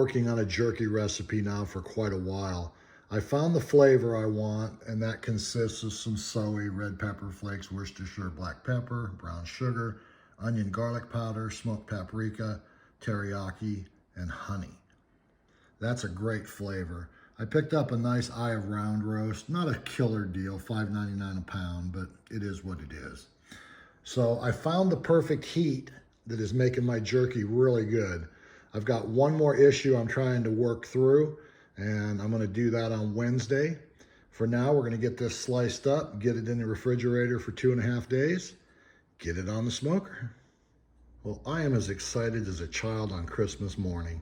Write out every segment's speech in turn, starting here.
working on a jerky recipe now for quite a while. I found the flavor I want, and that consists of some soy, red pepper flakes, Worcestershire black pepper, brown sugar, onion garlic powder, smoked paprika, teriyaki, and honey. That's a great flavor. I picked up a nice eye of round roast, not a killer deal, $5.99 a pound, but it is what it is. So I found the perfect heat that is making my jerky really good. I've got one more issue I'm trying to work through, and I'm gonna do that on Wednesday. For now, we're gonna get this sliced up, get it in the refrigerator for 2.5 days, get it on the smoker. Well, I am as excited as a child on Christmas morning.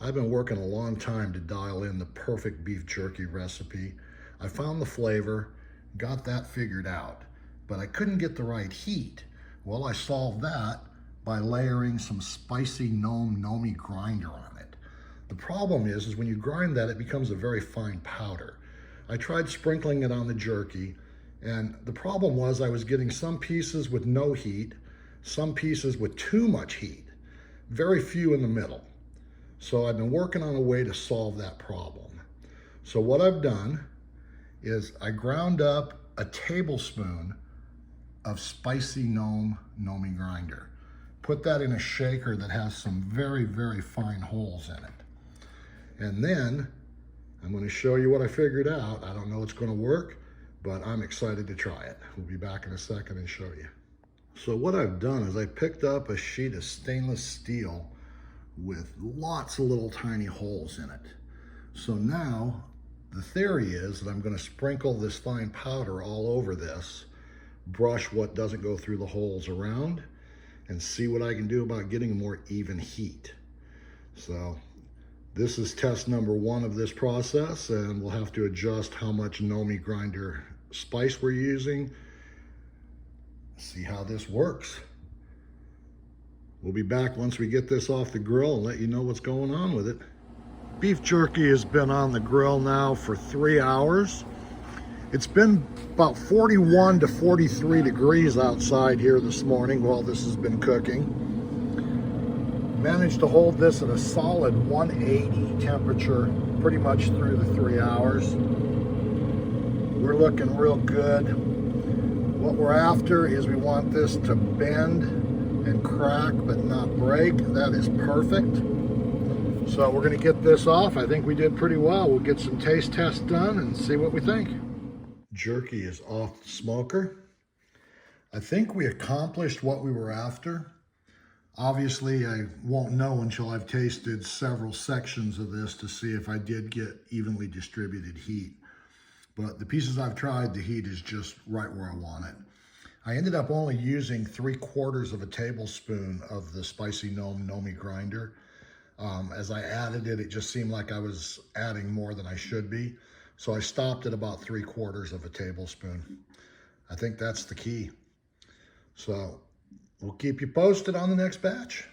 I've been working a long time to dial in the perfect beef jerky recipe. I found the flavor, got that figured out, but I couldn't get the right heat. Well, I solved that by layering some spicy Gnome grinder on it. The problem is when you grind that, it becomes a very fine powder. I tried sprinkling it on the jerky, and the problem was I was getting some pieces with no heat, some pieces with too much heat, very few in the middle. So I've been working on a way to solve that problem. So what I've done is I ground up a tablespoon of spicy Gnome grinder. Put that in a shaker that has some very, very fine holes in it. And then I'm going to show you what I figured out. I don't know it's going to work, but I'm excited to try it. We'll be back in a second and show you. So what I've done is I picked up a sheet of stainless steel with lots of little tiny holes in it. So now the theory is that I'm going to sprinkle this fine powder all over this, brush what doesn't go through the holes around, and see what I can do about getting a more even heat. So this is test number 1 of this process, and we'll have to adjust how much Gnome grinder spice we're using. See how this works. We'll be back once we get this off the grill and let you know what's going on with it. Beef jerky has been on the grill now for 3 hours. It's been about 41 to 43 degrees outside here this morning while this has been cooking. Managed to hold this at a solid 180 temperature pretty much through the 3 hours. We're looking real good. What we're after is we want this to bend and crack but not break. That is perfect. So we're going to get this off. I think we did pretty well. We'll get some taste tests done and see what we think. Jerky is off the smoker. I think we accomplished what we were after. Obviously, I won't know until I've tasted several sections of this to see if I did get evenly distributed heat. But the pieces I've tried, the heat is just right where I want it. I ended up only using 3/4 of a tablespoon of the spicy Gnome grinder. As I added it, it just seemed like I was adding more than I should be. So I stopped at about 3/4 of a tablespoon. I think that's the key. So we'll keep you posted on the next batch.